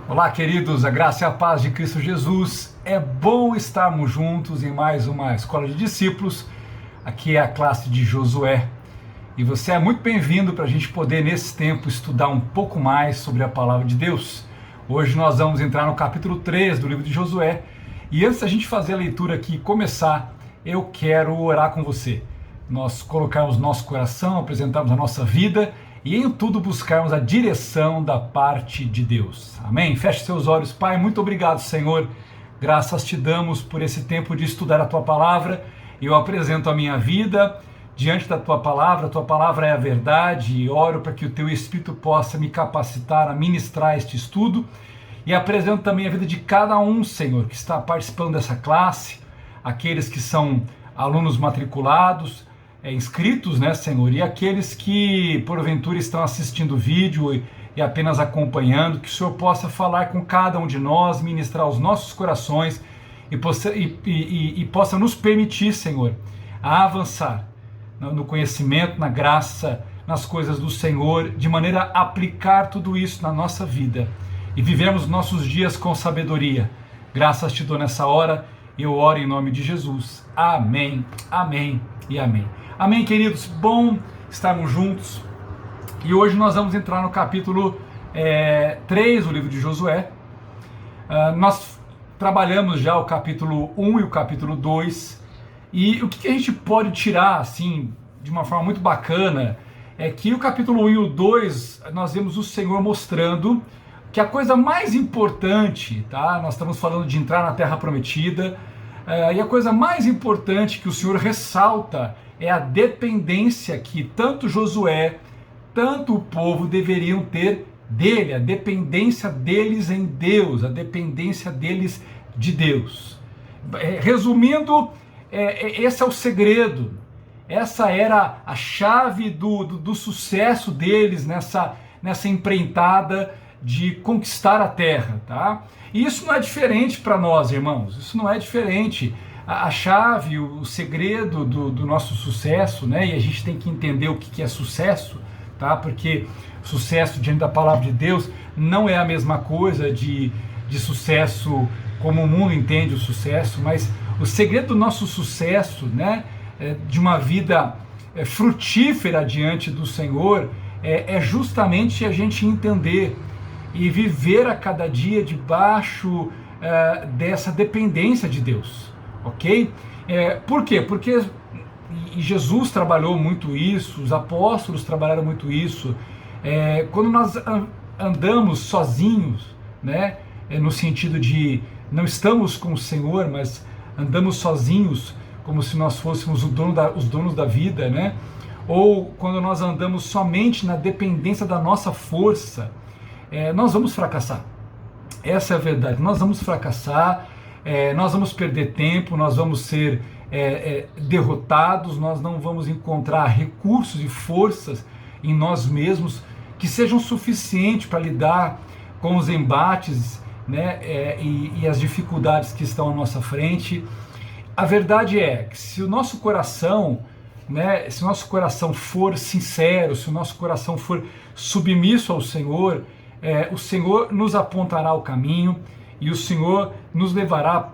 Olá, queridos, a graça e a paz de Cristo Jesus. É bom estarmos juntos em mais uma escola de discípulos. Aqui é a classe de Josué. E você é muito bem-vindo para a gente poder, nesse tempo, estudar um pouco mais sobre a palavra de Deus. Hoje nós vamos entrar no capítulo 3 do livro de Josué. E antes da gente fazer a leitura aqui e começar, eu quero orar com você. Nós colocarmos nosso coração, apresentarmos a nossa vida e em tudo buscarmos a direção da parte de Deus. Amém? Feche seus olhos. Pai, muito obrigado, Senhor. Graças te damos por esse tempo de estudar a Tua Palavra. Eu apresento a minha vida diante da Tua Palavra é a verdade, e oro para que o Teu Espírito possa me capacitar a ministrar este estudo. E apresento também a vida de cada um, Senhor, que está participando dessa classe, aqueles que são alunos matriculados, inscritos, né, Senhor, e aqueles que porventura estão assistindo o vídeo e apenas acompanhando, que o Senhor possa falar com cada um de nós, ministrar os nossos corações e possa nos permitir, Senhor, a avançar no conhecimento, na graça, nas coisas do Senhor, de maneira a aplicar tudo isso na nossa vida e vivermos nossos dias com sabedoria. Graças te dou nessa hora, eu oro em nome de Jesus. Amém, amém e amém. Amém, queridos? Bom estarmos juntos. E hoje nós vamos entrar no capítulo 3 do livro de Josué. Nós trabalhamos já o capítulo 1 e o capítulo 2. E o que a gente pode tirar, assim, de uma forma muito bacana, é que o capítulo 1 e o 2, nós vemos o Senhor mostrando que a coisa mais importante, tá? Nós estamos falando de entrar na Terra Prometida, e a coisa mais importante que o Senhor ressalta é a dependência que tanto Josué, tanto o povo deveriam ter dele, a dependência deles em Deus, a dependência deles de Deus. Resumindo, esse é o segredo, essa era a chave do sucesso deles nessa empreitada de conquistar a terra, tá? E isso não é diferente para nós, irmãos, isso não é diferente. A chave, o segredo do nosso sucesso, né? E a gente tem que entender o que é sucesso, tá? Porque sucesso diante da palavra de Deus não é a mesma coisa de sucesso como o mundo entende o sucesso, mas o segredo do nosso sucesso, né? De uma vida frutífera diante do Senhor, é justamente a gente entender e viver a cada dia debaixo dessa dependência de Deus. Ok? Por quê? Porque Jesus trabalhou muito isso, os apóstolos trabalharam muito isso. Quando nós andamos sozinhos, né, no sentido de não estamos com o Senhor, mas andamos sozinhos, como se nós fôssemos os donos da vida, né? Ou quando nós andamos somente na dependência da nossa força, nós vamos fracassar. Essa é a verdade, nós vamos fracassar. Nós vamos perder tempo, nós vamos ser derrotados, nós não vamos encontrar recursos e forças em nós mesmos que sejam suficientes para lidar com os embates, né, e as dificuldades que estão à nossa frente. A verdade é que se o nosso coração, né, se o nosso coração for sincero, se o nosso coração for submisso ao Senhor, o Senhor nos apontará o caminho, e o Senhor nos levará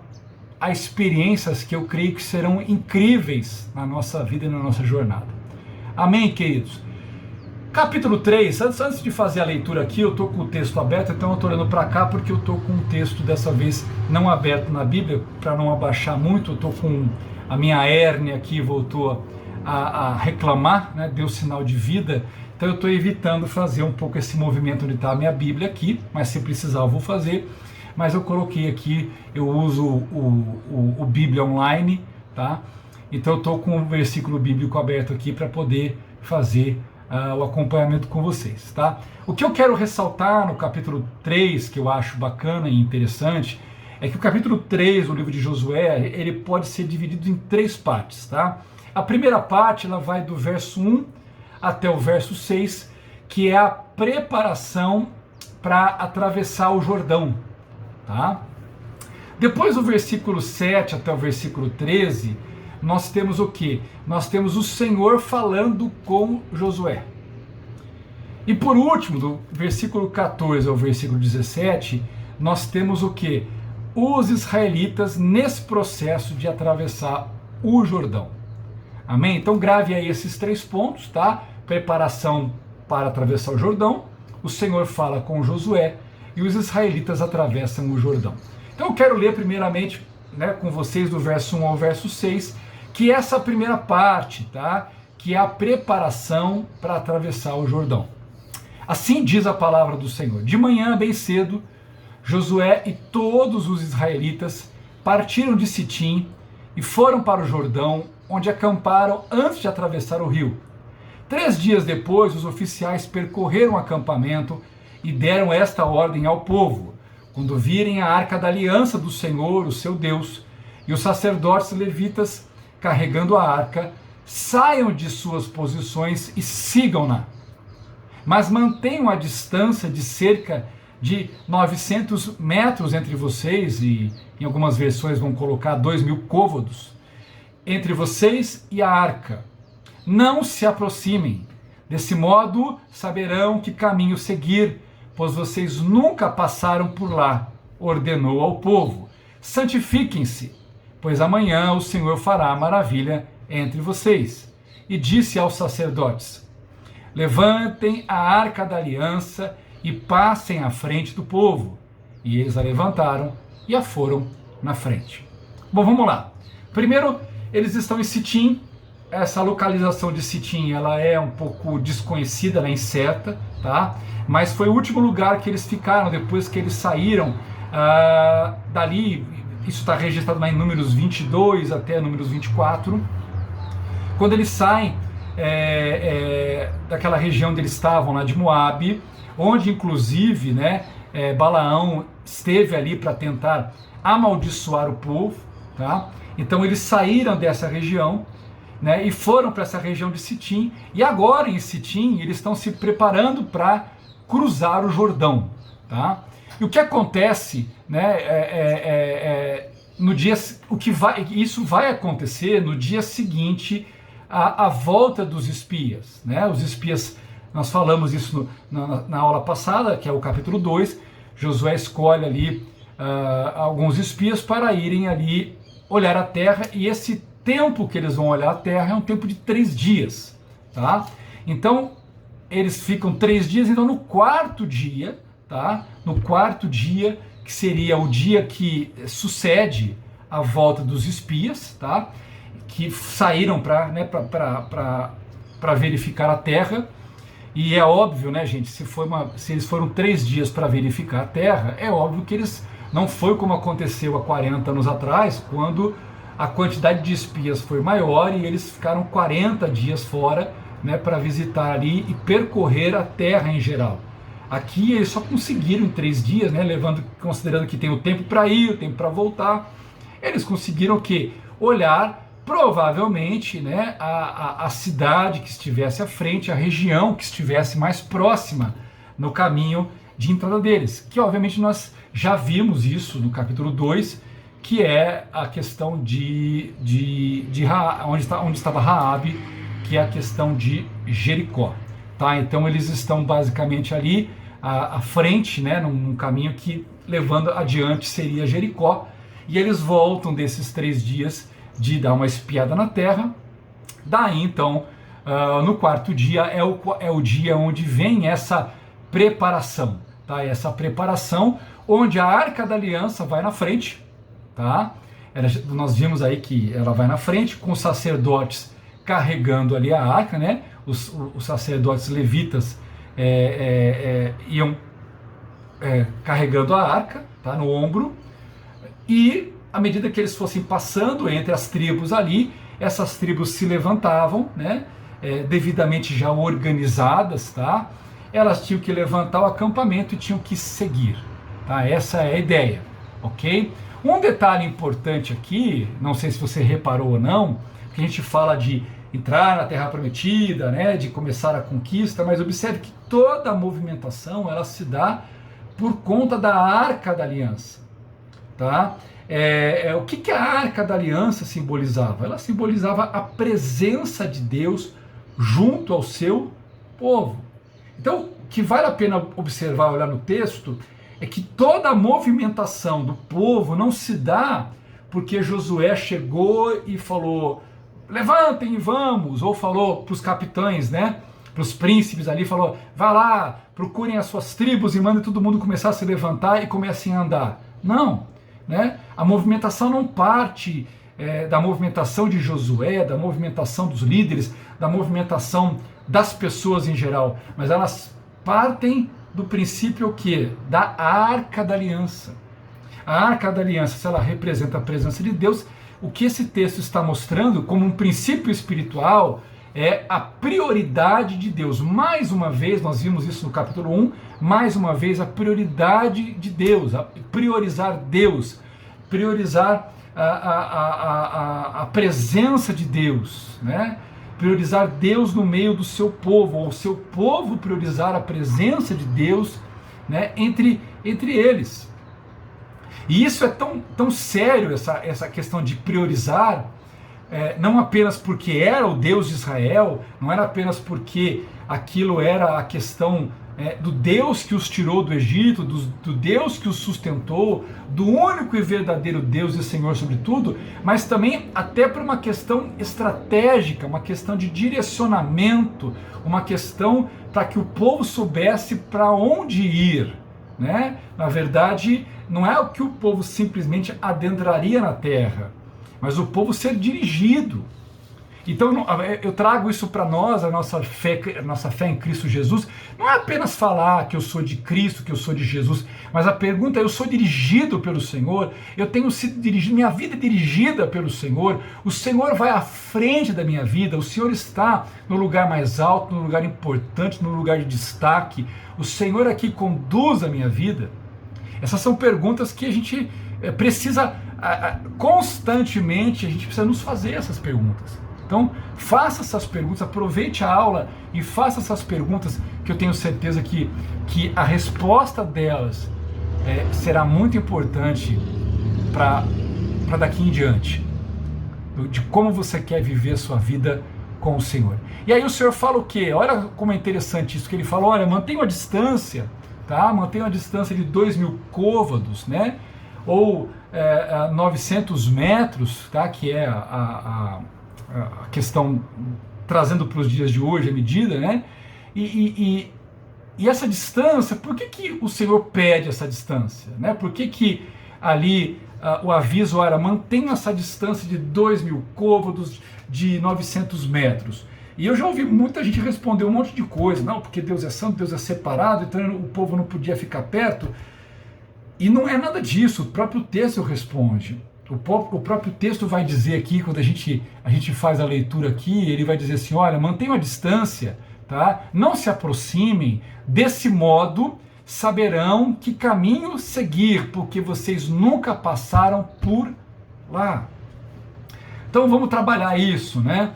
a experiências que eu creio que serão incríveis na nossa vida e na nossa jornada. Amém, queridos? Capítulo 3, antes de fazer a leitura aqui, eu estou com o texto aberto, então eu estou olhando para cá porque eu estou com o texto dessa vez não aberto na Bíblia, para não abaixar muito. Eu estou com a minha hérnia aqui, voltou a reclamar, né, deu sinal de vida, então eu estou evitando fazer um pouco esse movimento onde está a minha Bíblia aqui, mas se precisar eu vou fazer. Mas eu coloquei aqui, eu uso o Bíblia Online, tá? Então eu estou com o versículo bíblico aberto aqui para poder fazer o acompanhamento com vocês, tá? O que eu quero ressaltar no capítulo 3, que eu acho bacana e interessante, é que o capítulo 3 do livro de Josué, ele pode ser dividido em 3 partes, tá? A primeira parte, ela vai do verso 1 até o verso 6, que é a preparação para atravessar o Jordão. Tá? Depois do versículo 7 até o versículo 13, nós temos o quê? Nós temos o Senhor falando com Josué. E por último, do versículo 14 ao versículo 17, nós temos o quê? Os israelitas nesse processo de atravessar o Jordão. Amém? Então grave aí esses 3 pontos, tá? Preparação para atravessar o Jordão, o Senhor fala com Josué e os israelitas atravessam o Jordão. Então eu quero ler primeiramente, né, com vocês do verso 1 ao verso 6, que é essa primeira parte, tá? Que é a preparação para atravessar o Jordão. Assim diz a palavra do Senhor: de manhã bem cedo, Josué e todos os israelitas partiram de Sitim e foram para o Jordão, onde acamparam antes de atravessar o rio. 3 dias depois, os oficiais percorreram o acampamento e deram esta ordem ao povo: quando virem a arca da aliança do Senhor, o seu Deus, e os sacerdotes levitas carregando a arca, saiam de suas posições e sigam-na. Mas mantenham a distância de cerca de 900 metros entre vocês, e em algumas versões vão colocar 2.000 côvados, entre vocês e a arca. Não se aproximem. Desse modo saberão que caminho seguir, pois vocês nunca passaram por lá, ordenou ao povo. Santifiquem-se, pois amanhã o Senhor fará maravilha entre vocês. E disse aos sacerdotes: levantem a arca da aliança e passem à frente do povo. E eles a levantaram e a foram na frente. Bom, vamos lá. Primeiro, eles estão em Sitim. Essa localização de Sitim, ela é um pouco desconhecida, ela é incerta, tá? Mas foi o último lugar que eles ficaram depois que eles saíram dali. Isso está registrado em Números 22 até Números 24. Quando eles saem daquela região onde eles estavam, lá de Moabe, onde inclusive, né, Balaão esteve ali para tentar amaldiçoar o povo, tá? Então eles saíram dessa região, né, e foram para essa região de Sitim, e agora em Sitim eles estão se preparando para cruzar o Jordão, tá? E o que acontece, né, no dia, isso vai acontecer no dia seguinte à volta dos espias, né? Os espias, nós falamos isso na aula passada, que é o capítulo 2, Josué escolhe ali alguns espias para irem ali olhar a terra, e esse tempo que eles vão olhar a terra é um tempo de 3 dias, tá? Então, eles ficam 3 dias, então no quarto dia, tá? No quarto dia, que seria o dia que sucede a volta dos espias, tá? Que saíram para verificar a terra. E é óbvio, né, gente, se eles foram 3 dias para verificar a terra, é óbvio que eles não foi como aconteceu há 40 anos atrás, quando a quantidade de espias foi maior e eles ficaram 40 dias fora, né, para visitar ali e percorrer a terra em geral. Aqui eles só conseguiram em 3 dias, né, considerando que tem o tempo para ir, o tempo para voltar, eles conseguiram o quê? Olhar provavelmente, né, a cidade que estivesse à frente, a região que estivesse mais próxima no caminho de entrada deles, que obviamente nós já vimos isso no capítulo 2, que é a questão onde estava Raabe, que é a questão de Jericó, tá? Então eles estão basicamente ali à frente, né, num caminho que levando adiante seria Jericó, e eles voltam desses 3 dias de dar uma espiada na terra. Daí então, no quarto dia é o dia onde vem essa preparação, tá? Essa preparação onde a Arca da Aliança vai na frente, tá? Nós vimos aí que ela vai na frente com os sacerdotes carregando ali a arca, né? Os sacerdotes levitas iam carregando a arca, tá? No ombro, e à medida que eles fossem passando entre as tribos ali, essas tribos se levantavam, né? Devidamente já organizadas, tá? Elas tinham que levantar o acampamento e tinham que seguir, tá? Essa é a ideia, ok? Um detalhe importante aqui, não sei se você reparou ou não, que a gente fala de entrar na Terra Prometida, né, de começar a conquista, mas observe que toda a movimentação ela se dá por conta da Arca da Aliança, tá? O que a Arca da Aliança simbolizava? Ela simbolizava a presença de Deus junto ao seu povo. Então, o que vale a pena observar, olhar no texto, é que toda a movimentação do povo não se dá porque Josué chegou e falou, levantem e vamos, ou falou para os capitães, né, para os príncipes ali, falou, vá lá, procurem as suas tribos e mandem todo mundo começar a se levantar e comecem a andar. Não, né? A movimentação não parte da movimentação de Josué, da movimentação dos líderes, da movimentação das pessoas em geral, mas elas partem do princípio o quê? Da Arca da Aliança. A Arca da Aliança, se ela representa a presença de Deus, o que esse texto está mostrando como um princípio espiritual é a prioridade de Deus. Mais uma vez, nós vimos isso no capítulo 1, mais uma vez a prioridade de Deus, a priorizar Deus, priorizar a presença de Deus, né? Priorizar Deus no meio do seu povo, ou o seu povo priorizar a presença de Deus, né, entre eles. E isso é tão sério, essa questão de priorizar, não apenas porque era o Deus de Israel, não era apenas porque aquilo era a questão do Deus que os tirou do Egito, do Deus que os sustentou, do único e verdadeiro Deus e Senhor sobre tudo, mas também até por uma questão estratégica, uma questão de direcionamento, uma questão para que o povo soubesse para onde ir, né? Na verdade, não é o que o povo simplesmente adentraria na terra, mas o povo ser dirigido. Então eu trago isso para nós, a nossa fé em Cristo Jesus, não é apenas falar que eu sou de Cristo, que eu sou de Jesus, mas a pergunta é, eu sou dirigido pelo Senhor, eu tenho sido dirigido, minha vida é dirigida pelo Senhor, o Senhor vai à frente da minha vida, o Senhor está no lugar mais alto, no lugar importante, no lugar de destaque, o Senhor aqui conduz a minha vida. Essas são perguntas que a gente precisa, constantemente, a gente precisa nos fazer essas perguntas. Então, faça essas perguntas, aproveite a aula e faça essas perguntas, que eu tenho certeza que a resposta delas será muito importante para daqui em diante, de como você quer viver a sua vida com o Senhor. E aí o Senhor fala o quê? Olha como é interessante isso, que ele fala, olha, mantenha uma distância, tá? Mantenha uma distância de 2.000 côvados, né? Ou 900 metros, tá? Que é a questão, trazendo para os dias de hoje a medida, né? E essa distância, por que o Senhor pede essa distância, né? Por que ali o aviso era, mantenha essa distância de 2.000 côvados, de 900 metros? E eu já ouvi muita gente responder um monte de coisa, não, porque Deus é santo, Deus é separado, então o povo não podia ficar perto. E não é nada disso, o próprio texto responde. O próprio texto vai dizer aqui, quando a gente faz a leitura aqui, ele vai dizer assim, olha, mantenham a distância, tá? Não se aproximem, desse modo saberão que caminho seguir, porque vocês nunca passaram por lá. Então vamos trabalhar isso, né?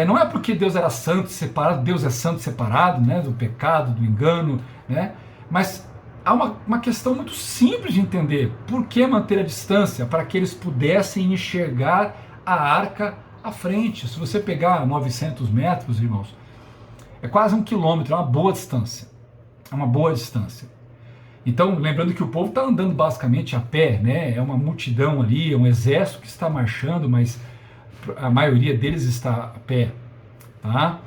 Não é porque Deus era santo separado, Deus é santo separado, né? Do pecado, do engano, né? Mas há uma questão muito simples de entender. Por que manter a distância? Para que eles pudessem enxergar a arca à frente. Se você pegar 900 metros, irmãos, é quase 1 quilômetro, é uma boa distância. É uma boa distância. Então, lembrando que o povo está andando basicamente a pé, né? É uma multidão ali, é um exército que está marchando, mas a maioria deles está a pé, tá?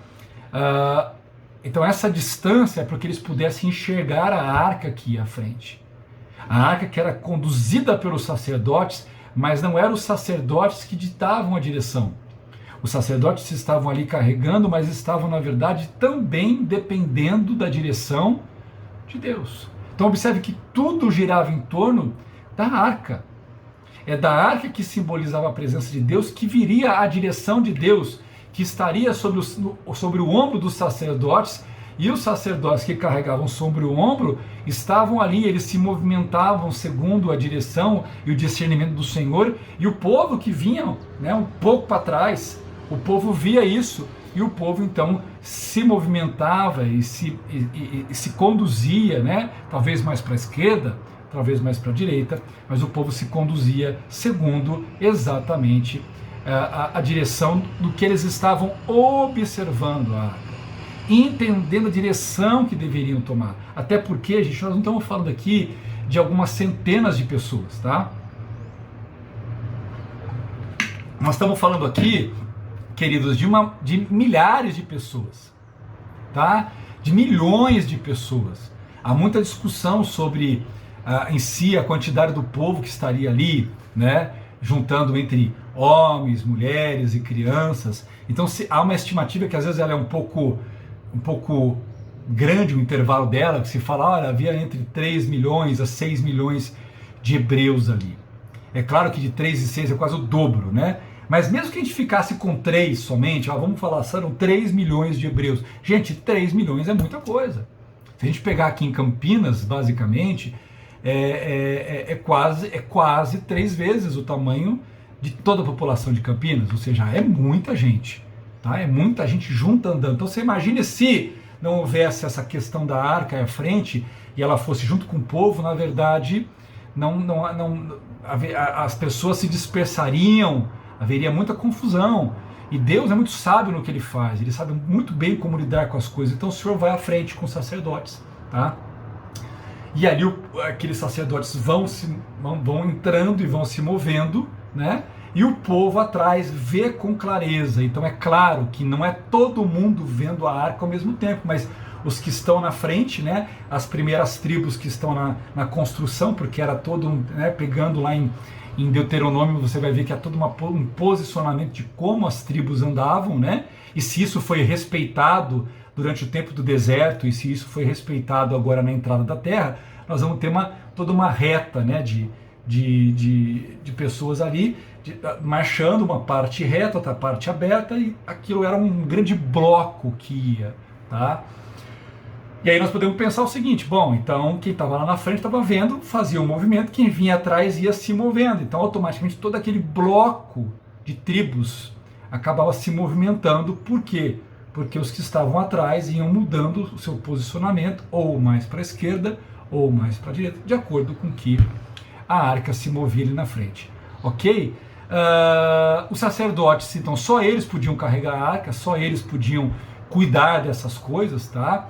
Então essa distância é para que eles pudessem enxergar a arca aqui à frente. A arca que era conduzida pelos sacerdotes, mas não eram os sacerdotes que ditavam a direção. Os sacerdotes estavam ali carregando, mas estavam, na verdade, também dependendo da direção de Deus. Então observe que tudo girava em torno da arca. É da arca que simbolizava a presença de Deus que viria a direção de Deus, que estaria sobre o ombro dos sacerdotes, e os sacerdotes que carregavam sobre o ombro estavam ali, eles se movimentavam segundo a direção e o discernimento do Senhor, e o povo que vinha, né, um pouco para trás, o povo via isso, e o povo então se movimentava e se conduzia, né, talvez mais para a esquerda, talvez mais para a direita, mas o povo se conduzia segundo exatamente a direção do que eles estavam observando a arca, entendendo a direção que deveriam tomar. Até porque, gente, nós não estamos falando aqui de algumas centenas de pessoas, tá? Nós estamos falando aqui, queridos, de milhares de pessoas, tá? De milhões de pessoas. Há muita discussão sobre em si a quantidade do povo que estaria ali, né? Juntando entre homens, mulheres e crianças. Então há uma estimativa que às vezes ela é um pouco grande o intervalo dela, que se fala, olha, havia entre 3 milhões a 6 milhões de hebreus ali. É claro que de 3 e 6 é quase o dobro, né? Mas mesmo que a gente ficasse com 3 somente, vamos falar, são 3 milhões de hebreus. Gente, 3 milhões é muita coisa. Se a gente pegar aqui em Campinas, basicamente, é quase 3 vezes o tamanho de toda a população de Campinas. Ou seja, é muita gente. Tá? É muita gente junta andando. Então você imagine se não houvesse essa questão da arca à frente e ela fosse junto com o povo, na verdade, as pessoas se dispersariam, haveria muita confusão. E Deus é muito sábio no que Ele faz, Ele sabe muito bem como lidar com as coisas. Então o Senhor vai à frente com os sacerdotes, tá? E ali aqueles sacerdotes vão entrando e vão se movendo, né? E o povo atrás vê com clareza. Então é claro que não é todo mundo vendo a arca ao mesmo tempo, mas os que estão na frente, né? As primeiras tribos que estão na construção, porque era todo, né? Pegando lá em Deuteronômio, você vai ver que há todo um posicionamento de como as tribos andavam, né? E se isso foi respeitado durante o tempo do deserto, e se isso foi respeitado agora na entrada da terra, nós vamos ter toda uma reta, né? De pessoas ali, marchando, uma parte reta, outra parte aberta, e aquilo era um grande bloco que ia, tá? E aí nós podemos pensar o seguinte, bom, então quem estava lá na frente estava vendo, fazia um movimento, quem vinha atrás ia se movendo, então automaticamente todo aquele bloco de tribos acabava se movimentando. Por quê? Porque os que estavam atrás iam mudando o seu posicionamento, ou mais para a esquerda, ou mais para a direita, de acordo com que a arca se movia ali na frente, ok? Os sacerdotes, então, só eles podiam carregar a arca, só eles podiam cuidar dessas coisas, tá?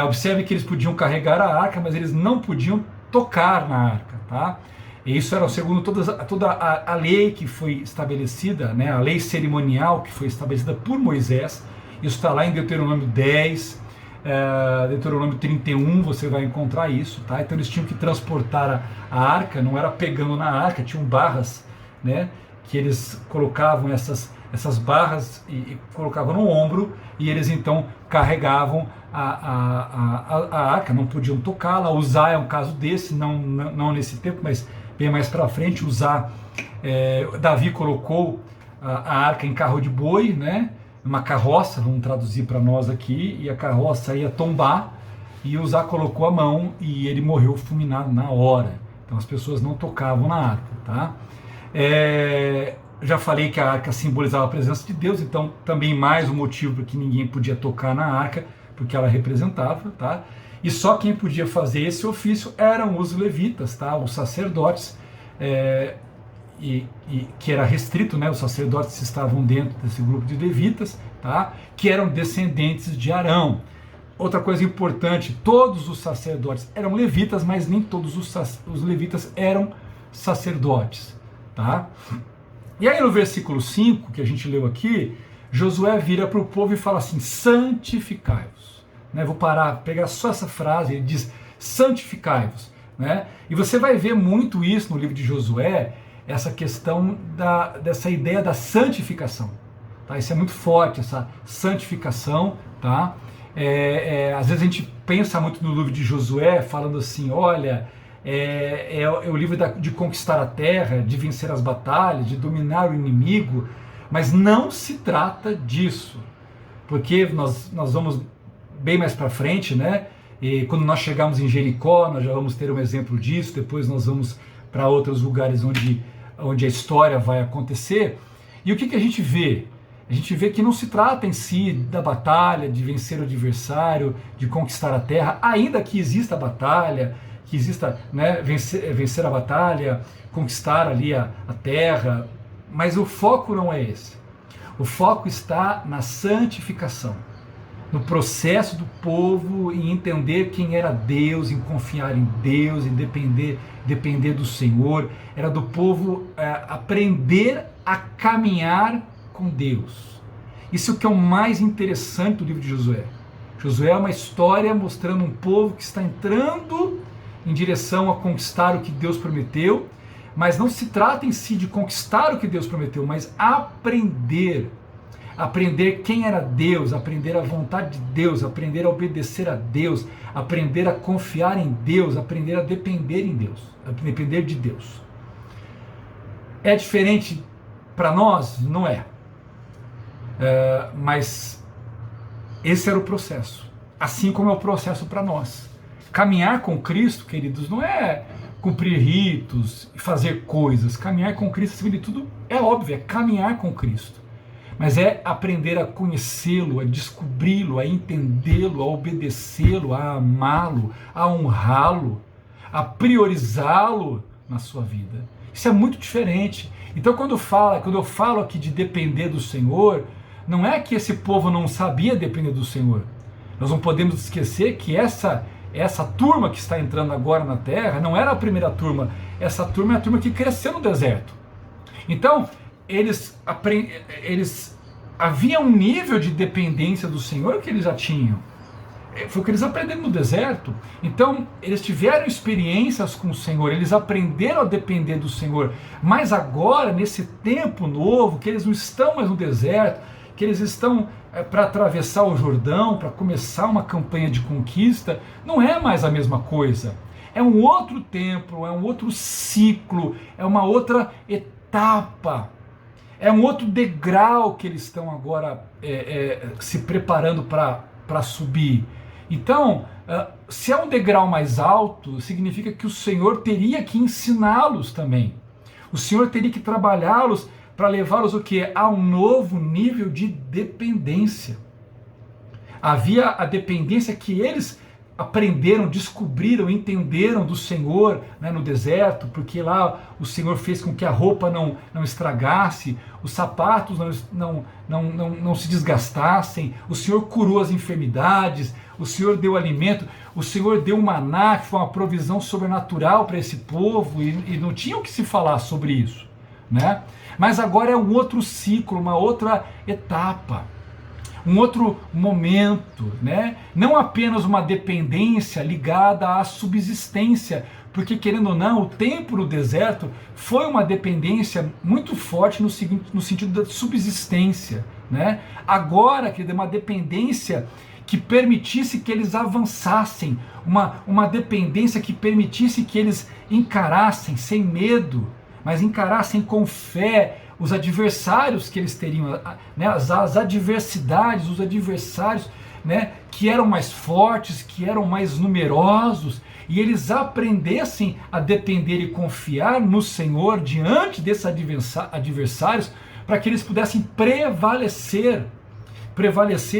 Observe que eles podiam carregar a arca, mas eles não podiam tocar na arca, tá? E isso era segundo toda a lei que foi estabelecida, né? A lei cerimonial que foi estabelecida por Moisés. Isso está lá em Deuteronômio 10, Deuteronômio 31, você vai encontrar isso, tá? Então eles tinham que transportar a arca, não era pegando na arca, tinham barras, né? Que eles colocavam essas barras e colocavam no ombro, e eles então carregavam a arca, não podiam tocá-la. Usar é um caso desse, não nesse tempo, mas bem mais para frente. Usar, Davi colocou a arca em carro de boi, né? Uma carroça, vamos traduzir para nós aqui, e a carroça ia tombar, e Uzá colocou a mão e ele morreu fulminado na hora. Então as pessoas não tocavam na arca, tá? Já falei que a arca simbolizava a presença de Deus, então também mais um motivo para que ninguém podia tocar na arca, porque ela representava, tá? E só quem podia fazer esse ofício eram os levitas, tá? Os sacerdotes, que era restrito, né? Os sacerdotes estavam dentro desse grupo de levitas, tá? Que eram descendentes de Arão. Outra coisa importante, todos os sacerdotes eram levitas, mas nem todos os levitas eram sacerdotes, tá? E aí no versículo 5, que a gente leu aqui, Josué vira para o povo e fala assim, santificai-vos. Né? Vou pegar só essa frase, ele diz, santificai-vos. Né? E você vai ver muito isso no livro de Josué, essa questão dessa ideia da santificação. Tá? Isso é muito forte, essa santificação. Tá? Às vezes a gente pensa muito no livro de Josué, falando assim, olha, é o livro de conquistar a terra, de vencer as batalhas, de dominar o inimigo, mas não se trata disso, porque nós vamos bem mais para frente, né? E quando nós chegarmos em Jericó, nós já vamos ter um exemplo disso, depois nós vamos para outros lugares onde a história vai acontecer. E o que a gente vê? A gente vê que não se trata em si da batalha, de vencer o adversário, de conquistar a terra, ainda que exista a batalha, que exista, né, vencer a batalha, conquistar ali a terra, mas o foco não é esse. O foco está na santificação. no processo do povo em entender quem era Deus, em confiar em Deus, em depender do Senhor. Era do povo aprender a caminhar com Deus. Isso que é o mais interessante do livro de Josué. Josué é uma história mostrando um povo que está entrando em direção a conquistar o que Deus prometeu, mas não se trata em si de conquistar o que Deus prometeu, mas aprender quem era Deus, aprender a vontade de Deus, aprender a obedecer a Deus, aprender a confiar em Deus, aprender a depender em Deus, a depender de Deus. É diferente para nós? Não é. Mas esse era o processo, assim como é o processo para nós. Caminhar com Cristo, queridos, não é cumprir ritos e fazer coisas. Caminhar com Cristo, acima de tudo, é óbvio, é caminhar com Cristo. Mas é aprender a conhecê-lo, a descobri-lo, a entendê-lo, a obedecê-lo, a amá-lo, a honrá-lo, a priorizá-lo na sua vida. Isso é muito diferente. Então quando eu falo aqui de depender do Senhor, não é que esse povo não sabia depender do Senhor. Nós não podemos esquecer que essa turma que está entrando agora na Terra não era a primeira turma. Essa turma é a turma que cresceu no deserto. Então, havia um nível de dependência do Senhor que eles já tinham. Foi o que eles aprenderam no deserto. Então, eles tiveram experiências com o Senhor, eles aprenderam a depender do Senhor. Mas agora, nesse tempo novo, que eles não estão mais no deserto, que eles estão para atravessar o Jordão, para começar uma campanha de conquista, não é mais a mesma coisa. É um outro tempo, é um outro ciclo, é uma outra etapa. É um outro degrau que eles estão agora se preparando para subir. Então, se é um degrau mais alto, significa que o Senhor teria que ensiná-los também. O Senhor teria que trabalhá-los para levá-los o quê? A um novo nível de dependência. Havia a dependência que eles aprenderam, descobriram, entenderam do Senhor, né, no deserto, porque lá o Senhor fez com que a roupa não estragasse, os sapatos não se desgastassem, o Senhor curou as enfermidades, o Senhor deu alimento, o Senhor deu um maná, que foi uma provisão sobrenatural para esse povo, e não tinha o que se falar sobre isso, né? Mas agora é um outro ciclo, uma outra etapa, um outro momento, né? Não apenas uma dependência ligada à subsistência, porque querendo ou não, o tempo no deserto foi uma dependência muito forte no sentido da subsistência, né? Agora, que é uma dependência que permitisse que eles avançassem, uma dependência que permitisse que eles encarassem sem medo, mas encarassem com fé os adversários que eles teriam, né, as adversidades, os adversários, né, que eram mais fortes, que eram mais numerosos, e eles aprendessem a depender e confiar no Senhor diante desses adversários, para que eles pudessem prevalecer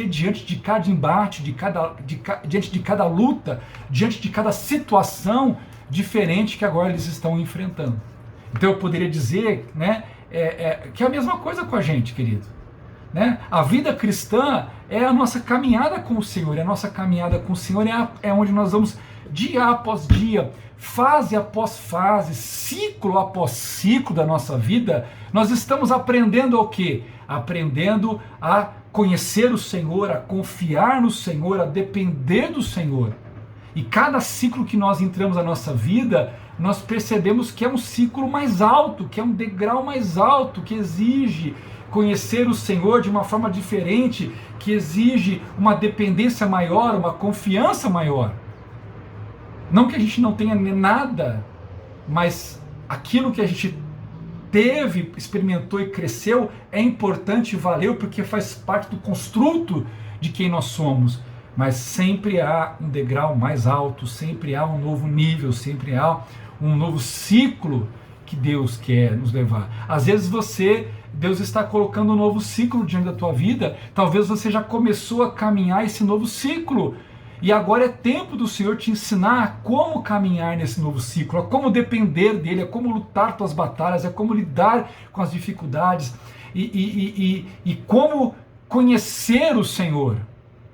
diante de cada embate, diante de cada luta, diante de cada situação diferente que agora eles estão enfrentando. Então eu poderia dizer, né, que é a mesma coisa com a gente, querido. Né? A vida cristã é a nossa caminhada com o Senhor, a nossa caminhada com o Senhor é onde nós vamos dia após dia, fase após fase, ciclo após ciclo da nossa vida, nós estamos aprendendo o quê? Aprendendo a conhecer o Senhor, a confiar no Senhor, a depender do Senhor. E cada ciclo que nós entramos na nossa vida, nós percebemos que é um ciclo mais alto, que é um degrau mais alto, que exige conhecer o Senhor de uma forma diferente, que exige uma dependência maior, uma confiança maior. Não que a gente não tenha nada, mas aquilo que a gente teve, experimentou e cresceu é importante e valeu, porque faz parte do construto de quem nós somos. Mas sempre há um degrau mais alto, sempre há um novo nível, sempre há um novo ciclo que Deus quer nos levar. Às vezes Deus está colocando um novo ciclo diante da tua vida, talvez você já começou a caminhar esse novo ciclo, e agora é tempo do Senhor te ensinar a como caminhar nesse novo ciclo, a como depender dele, a como lutar tuas batalhas, a como lidar com as dificuldades, e como conhecer o Senhor.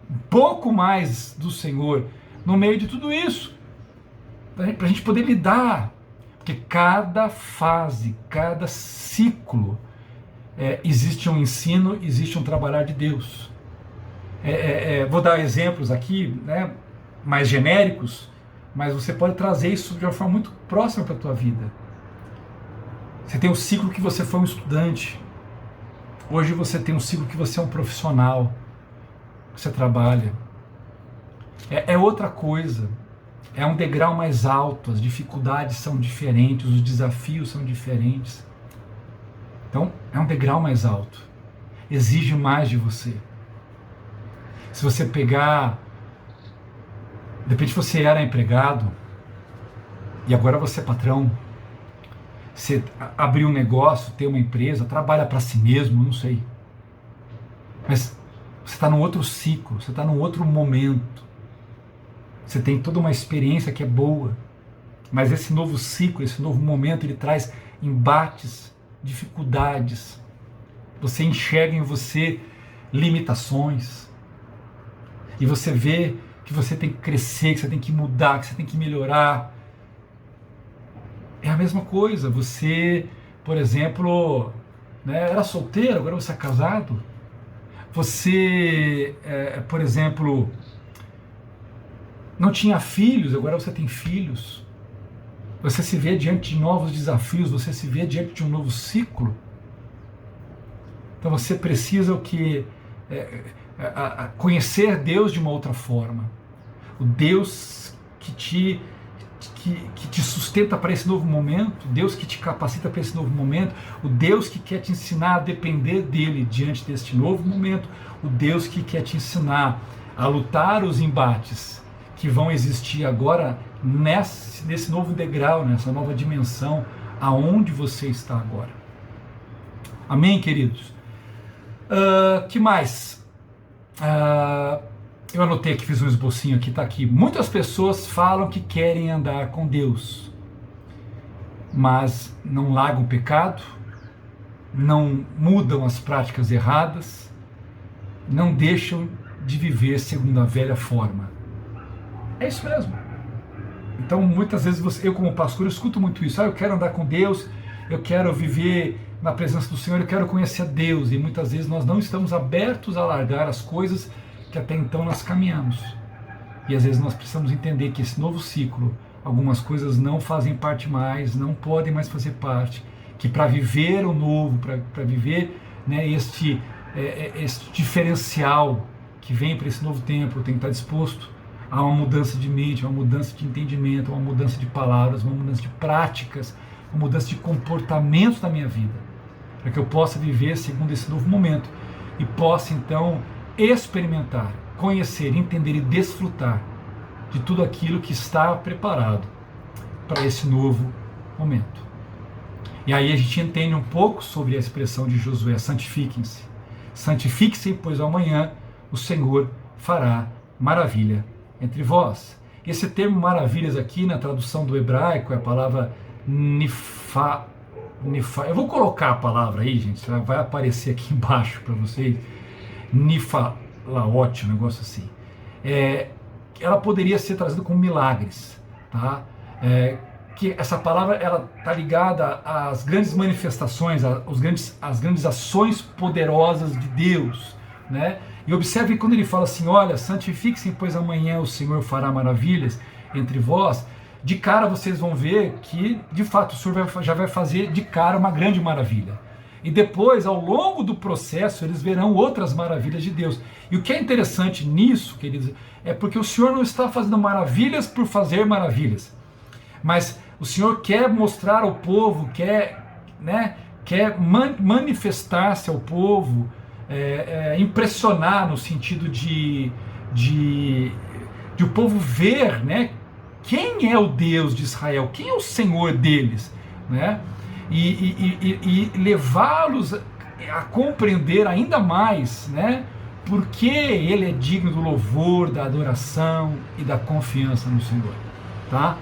um pouco mais do Senhor no meio de tudo isso, para a gente poder lidar, porque cada fase, cada ciclo, existe um ensino, existe um trabalhar de Deus. Vou dar exemplos aqui, né, mais genéricos, mas você pode trazer isso de uma forma muito próxima para a tua vida. Você tem um ciclo que você foi um estudante. Hoje você tem um ciclo que você é um profissional, que você trabalha. É outra coisa. É um degrau mais alto, as dificuldades são diferentes, os desafios são diferentes. Então, é um degrau mais alto. Exige mais de você. Se você pegar... De repente você era empregado e agora você é patrão. Você abriu um negócio, tem uma empresa, trabalha para si mesmo, não sei. Mas você está num outro ciclo, você está num outro momento. Você tem toda uma experiência que é boa. Mas esse novo ciclo, esse novo momento, ele traz embates, dificuldades. Você enxerga em você limitações. E você vê que você tem que crescer, que você tem que mudar, que você tem que melhorar. É a mesma coisa. Você, por exemplo, né, era solteiro, agora você é casado. Você, por exemplo, não tinha filhos, agora você tem filhos. Você se vê diante de novos desafios, você se vê diante de um novo ciclo. Então você precisa o que? Conhecer Deus de uma outra forma. O Deus que te sustenta para esse novo momento, o Deus que te capacita para esse novo momento, o Deus que quer te ensinar a depender dele diante deste novo momento, o Deus que quer te ensinar a lutar os embates que vão existir agora nesse novo degrau, nessa nova dimensão, aonde você está agora. Amém, queridos? Que mais? Eu anotei aqui, fiz um esbocinho aqui, está aqui. Muitas pessoas falam que querem andar com Deus, mas não largam o pecado, não mudam as práticas erradas, não deixam de viver segundo a velha forma. É isso mesmo. Então, muitas vezes, eu como pastor, eu escuto muito isso. Eu quero andar com Deus, eu quero viver na presença do Senhor, eu quero conhecer a Deus. E muitas vezes nós não estamos abertos a largar as coisas que até então nós caminhamos. E às vezes nós precisamos entender que esse novo ciclo, algumas coisas não fazem parte mais, não podem mais fazer parte. Que para viver o novo, para viver, né, este diferencial que vem para esse novo tempo, eu tenho que estar disposto a uma mudança de mente, uma mudança de entendimento, uma mudança de palavras, uma mudança de práticas, uma mudança de comportamento da minha vida, para que eu possa viver segundo esse novo momento e possa então experimentar, conhecer, entender e desfrutar de tudo aquilo que está preparado para esse novo momento. E aí a gente entende um pouco sobre a expressão de Josué: santifiquem-se. Santifiquem-se, pois amanhã o Senhor fará maravilha entre vós. Esse termo maravilhas aqui, na tradução do hebraico, é a palavra nifa. Eu vou colocar a palavra aí, gente, vai aparecer aqui embaixo para vocês. Nifalaot, um negócio assim. Ela poderia ser traduzida como milagres, tá? Que essa palavra ela está ligada às grandes manifestações, às grandes ações poderosas de Deus, né? E observe quando ele fala assim: olha, santifiquem-se, pois amanhã o Senhor fará maravilhas entre vós. De cara vocês vão ver que, de fato, o Senhor já vai fazer de cara uma grande maravilha. E depois, ao longo do processo, eles verão outras maravilhas de Deus. E o que é interessante nisso, queridos, é porque o Senhor não está fazendo maravilhas por fazer maravilhas. Mas o Senhor quer mostrar ao povo, quer manifestar-se ao povo, impressionar no sentido de o povo ver, né, quem é o Deus de Israel, quem é o Senhor deles, né? E levá-los a compreender ainda mais, né, porque Ele é digno do louvor, da adoração e da confiança no Senhor, tá?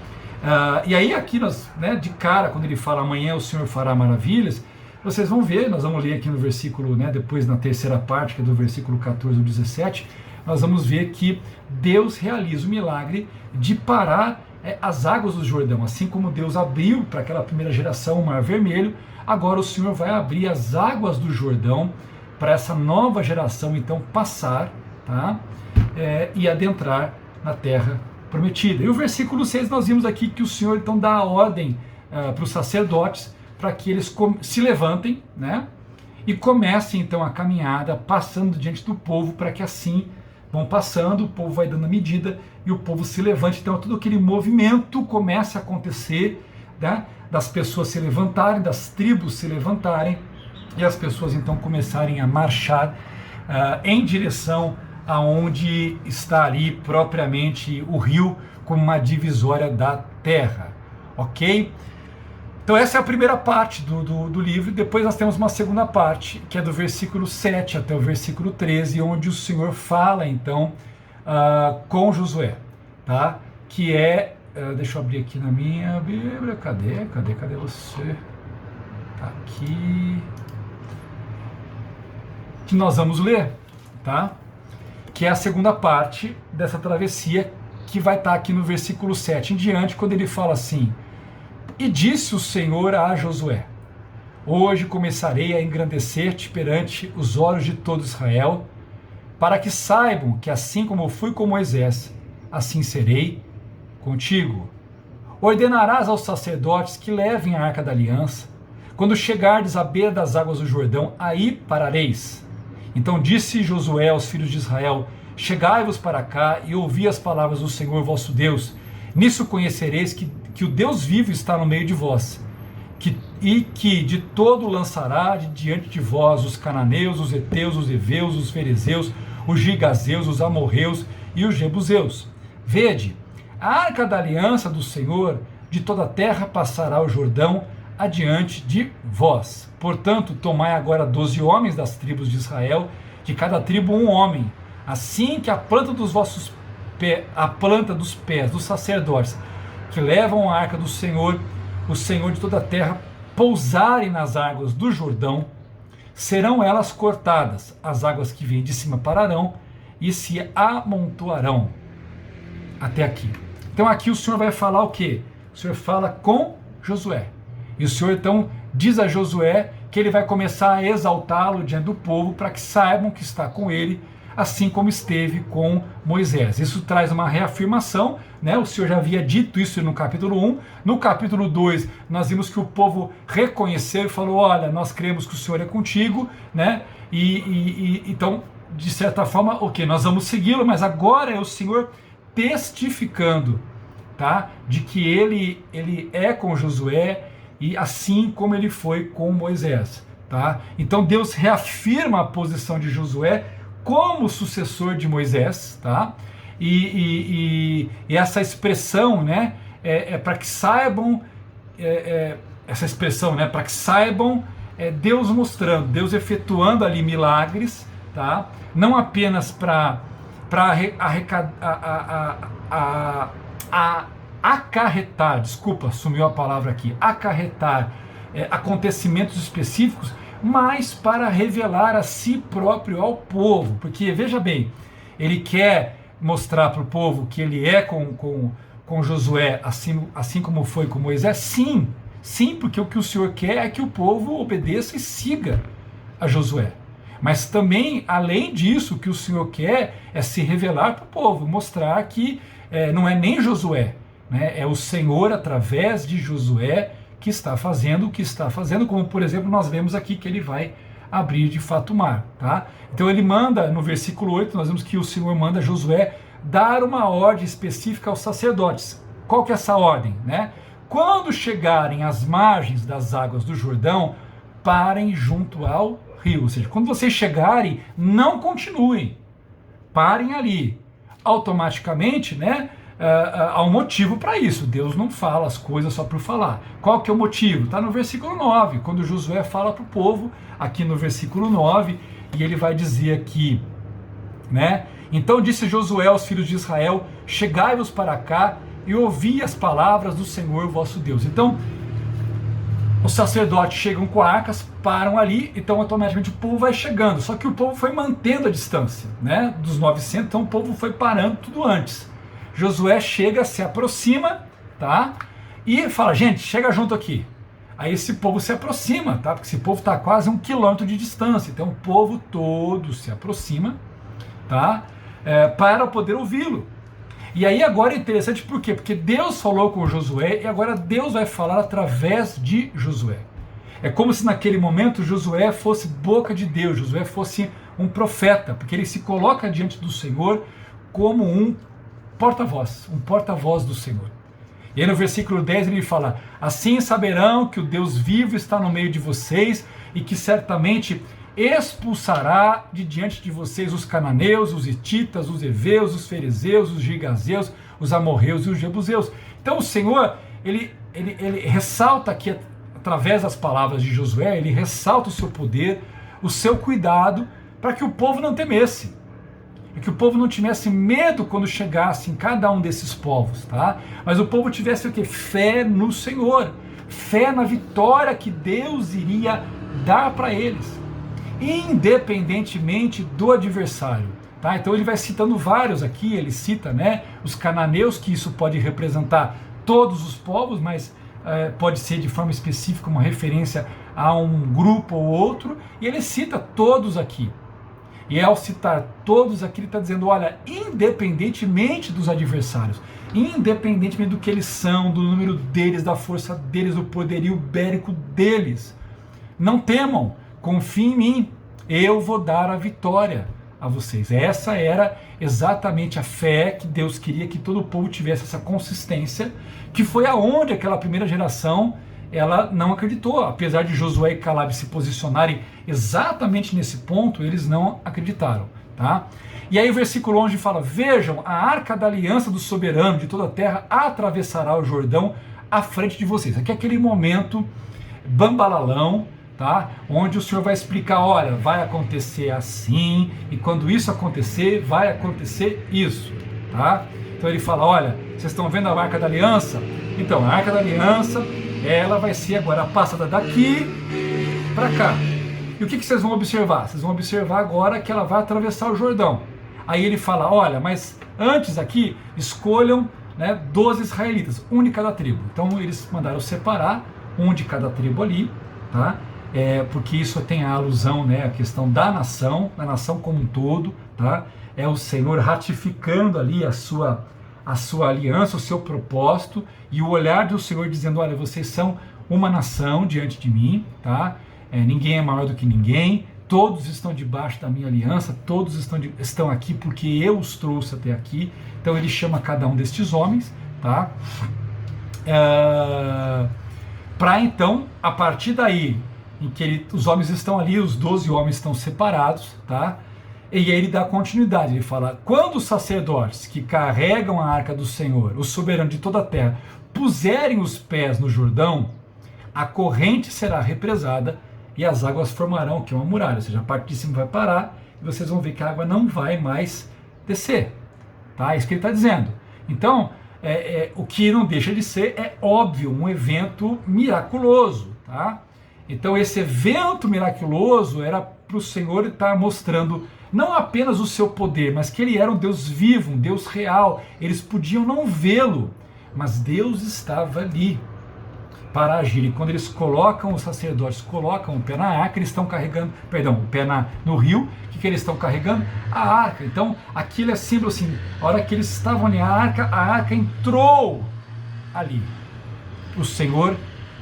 E aí aqui nós, né, de cara, quando ele fala amanhã o Senhor fará maravilhas, vocês vão ver, nós vamos ler aqui no versículo, né, depois na terceira parte, que é do versículo 14 ao 17, nós vamos ver que Deus realiza o milagre de parar as águas do Jordão. Assim como Deus abriu para aquela primeira geração o Mar Vermelho, agora o Senhor vai abrir as águas do Jordão para essa nova geração então passar, tá? E adentrar na terra prometida. E o versículo 6 nós vimos aqui que o Senhor então dá a ordem para os sacerdotes para que eles se levantem, né? E comecem então a caminhada passando diante do povo, para que assim vão passando, o povo vai dando a medida e o povo se levante. Então todo aquele movimento começa a acontecer, né? Das pessoas se levantarem, das tribos se levantarem e as pessoas então começarem a marchar em direção aonde está ali propriamente o rio como uma divisória da terra, ok? Então essa é a primeira parte do livro. Depois nós temos uma segunda parte, que é do versículo 7 até o versículo 13, onde o Senhor fala então com Josué, tá? Que é, deixa eu abrir aqui na minha Bíblia, cadê você? Tá aqui, que nós vamos ler, tá? Que é a segunda parte dessa travessia, que vai estar aqui no versículo 7 em diante, quando ele fala assim: e disse o Senhor a Josué: hoje começarei a engrandecer-te perante os olhos de todo Israel, para que saibam que assim como eu fui com Moisés, assim serei contigo. Ordenarás aos sacerdotes que levem a arca da aliança. Quando chegardes à beira das águas do Jordão, aí parareis. Então disse Josué aos filhos de Israel: chegai-vos para cá e ouvi as palavras do Senhor vosso Deus. Nisso conhecereis que o Deus vivo está no meio de vós, e que de todo lançará de diante de vós os cananeus, os heteus, os heveus, os ferezeus, os gigazeus, os amorreus e os jebuseus. Vede, a arca da aliança do Senhor de toda a terra passará o Jordão adiante de vós. Portanto, tomai agora 12 homens das tribos de Israel, de cada tribo um homem, assim que a planta dos pés dos sacerdotes que levam a arca do Senhor, o Senhor de toda a terra, pousarem nas águas do Jordão, serão elas cortadas, as águas que vêm de cima pararão e se amontoarão. Até aqui. Então aqui o Senhor vai falar o quê? O Senhor fala com Josué. E o Senhor então diz a Josué que ele vai começar a exaltá-lo diante do povo, para que saibam que está com ele, assim como esteve com Moisés. Isso traz uma reafirmação, né? O Senhor já havia dito isso no capítulo 1. No capítulo 2, nós vimos que o povo reconheceu e falou: olha, nós cremos que o Senhor é contigo, né? Então, de certa forma, ok, nós vamos segui-lo, mas agora é o Senhor testificando, tá? De que ele é com Josué, e assim como ele foi com Moisés, tá? Então Deus reafirma a posição de Josué como sucessor de Moisés, tá? E essa expressão, né, para que saibam, essa expressão, né, para que saibam, Deus mostrando, Deus efetuando ali milagres, tá? Não apenas para acarretar, desculpa, sumiu a palavra aqui, acarretar acontecimentos específicos, mas para revelar a si próprio ao povo, porque veja bem, ele quer mostrar para o povo que ele é com Josué, assim como foi com Moisés. Sim, porque o que o Senhor quer é que o povo obedeça e siga a Josué. Mas também, além disso, o que o Senhor quer é se revelar para o povo, mostrar que não é nem Josué, né? É o Senhor, através de Josué, que está fazendo o que está fazendo, como por exemplo nós vemos aqui que ele vai abrir de fato o mar, tá? Então ele manda, no versículo 8, nós vemos que o Senhor manda Josué dar uma ordem específica aos sacerdotes. Qual que é essa ordem, né? Quando chegarem às margens das águas do Jordão, parem junto ao rio. Ou seja, quando vocês chegarem, não continuem, parem ali. Automaticamente, né? Há um motivo para isso. Deus não fala as coisas só por falar. Qual que é o motivo? Está no versículo 9, quando Josué fala para o povo, aqui no versículo 9, e ele vai dizer aqui, né? Então disse Josué aos filhos de Israel: chegai-vos para cá e ouvi as palavras do Senhor vosso Deus. Então, Os sacerdotes chegam com arcas, param ali, então automaticamente o povo vai chegando. Só que o povo foi mantendo a distância, né? Dos 900, então o povo foi parando tudo antes. Josué chega, se aproxima, tá? E fala, gente, chega junto aqui. Aí esse povo se aproxima, tá? Porque esse povo está a quase 1 quilômetro de distância. Então o povo todo se aproxima, tá? Para poder ouvi-lo. E aí agora é interessante por quê? Porque Deus falou com Josué e agora Deus vai falar através de Josué. É como se naquele momento Josué fosse boca de Deus, Josué fosse um profeta, porque ele se coloca diante do Senhor como um porta-voz do Senhor. E aí no versículo 10 ele fala, assim saberão que o Deus vivo está no meio de vocês e que certamente expulsará de diante de vocês os cananeus, os hititas, os heveus, os fariseus, os gigazeus, os amorreus e os jebuseus. Então o Senhor, ele ressalta aqui, através das palavras de Josué, ele ressalta o seu poder, o seu cuidado, para que o povo não temesse, para que o povo não tivesse medo quando chegasse em cada um desses povos, tá? Mas o povo tivesse o quê? Fé no Senhor, fé na vitória que Deus iria dar para eles, independentemente do adversário, tá? Então ele vai citando vários aqui, ele cita, né, os cananeus, que isso pode representar todos os povos, mas pode ser de forma específica uma referência a um grupo ou outro, e ele cita todos aqui. E ao citar todos aqui, ele está dizendo, olha, independentemente dos adversários, independentemente do que eles são, do número deles, da força deles, do poderio bélico deles, não temam, confiem em mim, eu vou dar a vitória a vocês. Essa era exatamente a fé que Deus queria que todo o povo tivesse, essa consistência, que foi aonde aquela primeira geração ela não acreditou. Apesar de Josué e Caleb se posicionarem exatamente nesse ponto, eles não acreditaram, tá? E aí o versículo 11 fala, vejam, a arca da aliança do soberano de toda a terra atravessará o Jordão à frente de vocês. Aqui é aquele momento bambalalão, tá? Onde o Senhor vai explicar, olha, vai acontecer assim, e quando isso acontecer, vai acontecer isso, tá? Então ele fala, olha, vocês estão vendo a Arca da Aliança? Então, a Arca da Aliança, ela vai ser agora passada daqui para cá. E o que vocês vão observar? Vocês vão observar agora que ela vai atravessar o Jordão. Aí ele fala, olha, mas antes aqui, escolham, né, 12 israelitas, um de cada tribo. Então eles mandaram separar um de cada tribo ali, tá? Porque isso tem a alusão, né, a questão da nação como um todo, tá? É o Senhor ratificando ali a sua aliança, o seu propósito, e o olhar do Senhor dizendo, olha, vocês são uma nação diante de mim, tá? Ninguém é maior do que ninguém, todos estão debaixo da minha aliança, todos estão aqui porque eu os trouxe até aqui. Então ele chama cada um destes homens, tá? Para então, a partir daí, em que os homens estão ali, os 12 homens estão separados, tá? E aí ele dá continuidade, ele fala, quando os sacerdotes que carregam a arca do Senhor, o soberano de toda a terra, puserem os pés no Jordão, a corrente será represada e as águas formarão que é uma muralha, ou seja, a parte de cima vai parar e vocês vão ver que a água não vai mais descer, tá? É isso que ele está dizendo. Então, o que não deixa de ser, é óbvio, um evento miraculoso, tá? Então esse evento miraculoso era para o Senhor estar mostrando não apenas o seu poder, mas que ele era um Deus vivo, um Deus real. Eles podiam não vê-lo, mas Deus estava ali para agir. E quando eles colocam, os sacerdotes colocam o pé na arca, eles estão carregando, o pé no rio, o que eles estão carregando? A arca. Então aquilo é símbolo assim, a hora que eles estavam ali, a arca entrou ali. O Senhor,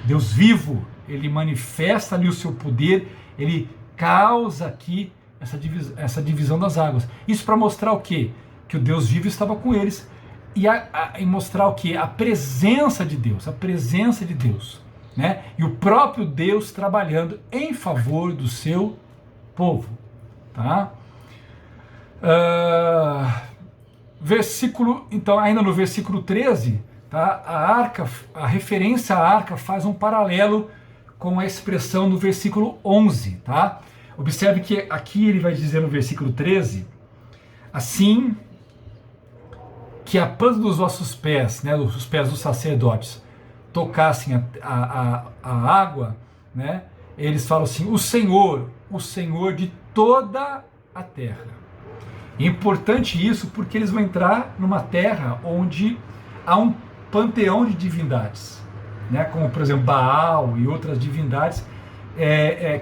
Deus vivo, ele manifesta ali o seu poder, ele causa aqui essa divisão das águas. Isso para mostrar o quê? Que o Deus vivo estava com eles e mostrar o quê? A presença de Deus, né? E o próprio Deus trabalhando em favor do seu povo, tá? Então, ainda no versículo 13, tá? A referência à arca faz um paralelo com a expressão no versículo 11, tá? Observe que aqui ele vai dizer no versículo 13, assim que a planta dos vossos pés, né, os pés dos sacerdotes, tocassem a água, né, eles falam assim, o Senhor de toda a terra. É importante isso porque eles vão entrar numa terra onde há um panteão de divindades, né, como por exemplo Baal e outras divindades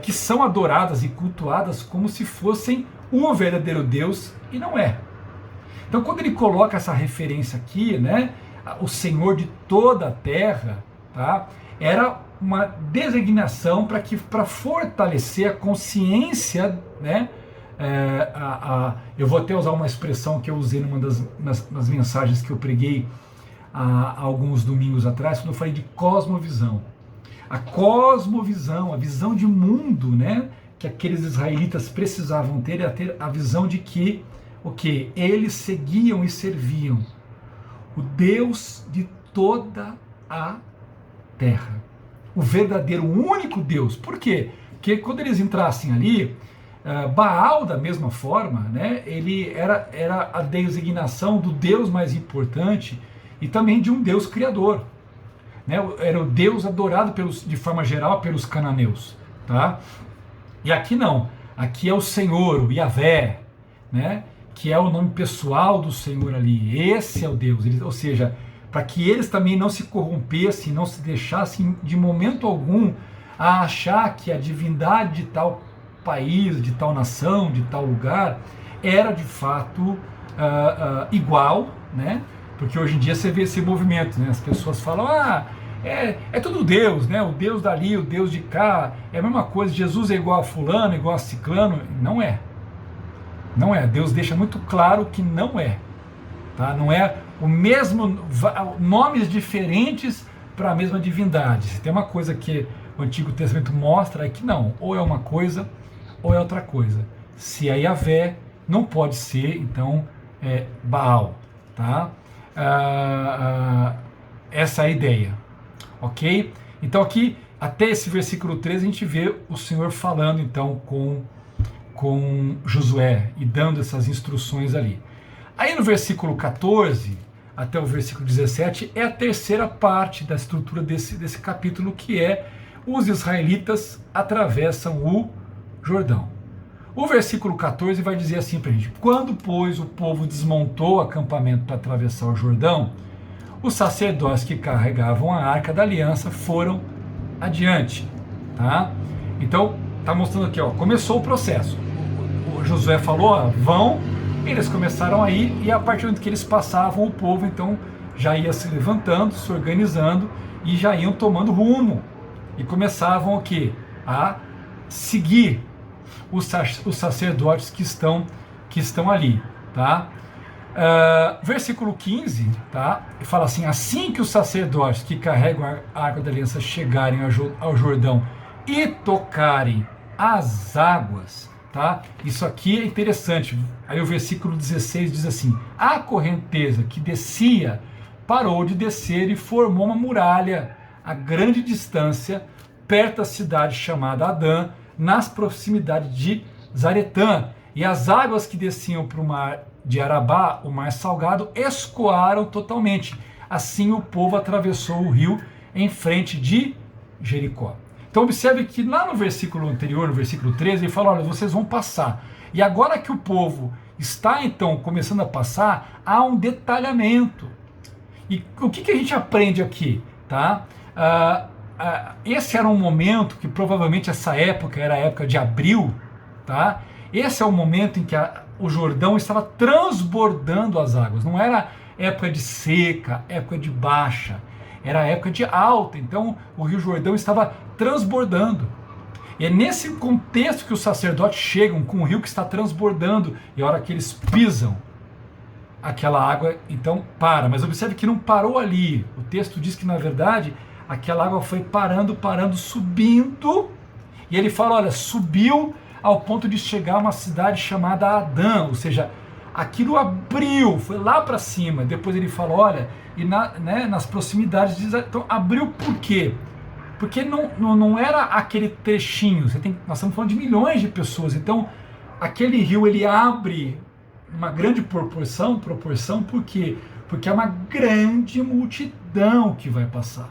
que são adoradas e cultuadas como se fossem um verdadeiro Deus, e não é. Então quando ele coloca essa referência aqui, né, o Senhor de toda a terra, tá, era uma designação para fortalecer a consciência, né, eu vou até usar uma expressão que eu usei numa nas mensagens que eu preguei há alguns domingos atrás, quando eu falei de cosmovisão. A cosmovisão, a visão de mundo, né, que aqueles israelitas precisavam ter, era ter a visão de que eles seguiam e serviam o Deus de toda a terra, o verdadeiro, único Deus. Por quê? Porque quando eles entrassem ali, Baal, da mesma forma, né, ele era a designação do Deus mais importante e também de um Deus criador, né, era o Deus adorado de forma geral pelos cananeus, tá? E aqui não, aqui é o Senhor, o Yahvé, né, que é o nome pessoal do Senhor ali, esse é o Deus, ou seja, para que eles também não se corrompessem, não se deixassem de momento algum a achar que a divindade de tal país, de tal nação, de tal lugar, era de fato igual, né? Porque hoje em dia você vê esse movimento, né? As pessoas falam, é tudo Deus, né? O Deus dali, o Deus de cá, é a mesma coisa, Jesus é igual a fulano, igual a ciclano. Não é. Não é. Deus deixa muito claro que não é. Tá? Não é o mesmo, nomes diferentes para a mesma divindade. Se tem uma coisa que o Antigo Testamento mostra, é que não, ou é uma coisa ou é outra coisa. Se é Yahvé, não pode ser, então, Baal. Tá? Essa é a ideia. Ok? Então aqui, até esse versículo 13, a gente vê o Senhor falando então com Josué e dando essas instruções ali. Aí no versículo 14 até o versículo 17 é a terceira parte da estrutura desse capítulo, que é os israelitas atravessam o Jordão. O versículo 14 vai dizer assim para a gente: quando, pois, o povo desmontou o acampamento para atravessar o Jordão, os sacerdotes que carregavam a arca da aliança foram adiante. Tá? Então, está mostrando aqui, começou o processo. O Josué falou, vão, eles começaram a ir, e a partir do momento que eles passavam, o povo então já ia se levantando, se organizando, e já iam tomando rumo, e começavam a seguir os sacerdotes que estão ali, tá? Versículo 15, tá? Fala assim: assim que os sacerdotes que carregam a arca da aliança chegarem ao Jordão e tocarem as águas, tá? Isso aqui é interessante. Aí o versículo 16 diz assim: a correnteza que descia parou de descer e formou uma muralha a grande distância perto da cidade chamada Adã, nas proximidades de Zaretã, e as águas que desciam para o mar de Arabá, o mar salgado, escoaram totalmente. Assim o povo atravessou o rio em frente de Jericó. Então observe que lá no versículo anterior, no versículo 13, ele fala: olha, vocês vão passar. E agora que o povo está então começando a passar, há um detalhamento. E o que a gente aprende aqui? Tá? Esse era um momento que provavelmente essa época era a época de abril, tá? Esse é o momento em que o Jordão estava transbordando as águas. Não era época de seca, época de baixa, era época de alta. Então o Rio Jordão estava transbordando. E é nesse contexto que os sacerdotes chegam com o rio que está transbordando, e a hora que eles pisam, aquela água então para. Mas observe que não parou ali. O texto diz que na verdade aquela água foi parando, subindo, e ele fala, olha, subiu ao ponto de chegar a uma cidade chamada Adã, ou seja, aquilo abriu, foi lá para cima. Depois ele fala, olha, e nas proximidades, então abriu por quê? Porque não era aquele trechinho, nós estamos falando de milhões de pessoas, então aquele rio ele abre uma grande proporção, por quê? Porque é uma grande multidão que vai passar.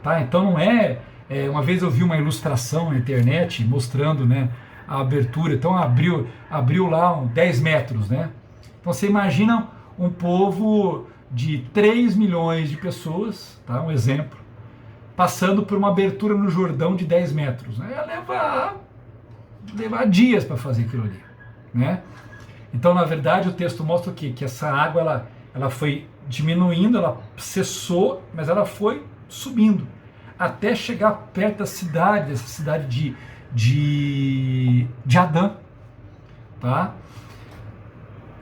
tá? Então não uma vez eu vi uma ilustração na internet mostrando, né, a abertura, então abriu lá 10 metros, né? Então você imagina um povo de 3 milhões de pessoas, tá? Um exemplo, passando por uma abertura no Jordão de 10 metros, né? Ia levar dias para fazer aquilo ali, né? Então, na verdade, o texto mostra o quê? Que essa água ela foi diminuindo, ela cessou, mas ela foi subindo até chegar perto da cidade, dessa cidade de Adã, tá?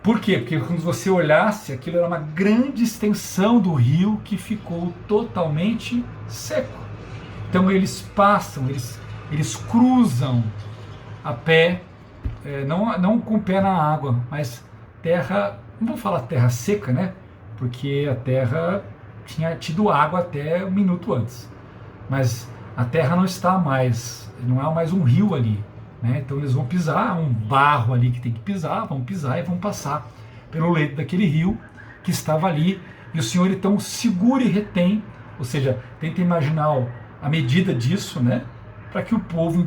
Por quê? Porque quando você olhasse, aquilo era uma grande extensão do rio que ficou totalmente seco. Então eles passam, eles cruzam a pé, não com o pé na água, mas terra, não vou falar terra seca, né? Porque a terra tinha tido água até um minuto antes. Mas a terra não está mais, não há mais um rio ali, né? Então eles vão pisar, um barro ali que tem que pisar, vão pisar e vão passar pelo leito daquele rio que estava ali, e o Senhor então segura e retém, ou seja, tenta imaginar a medida disso, né? Para que o povo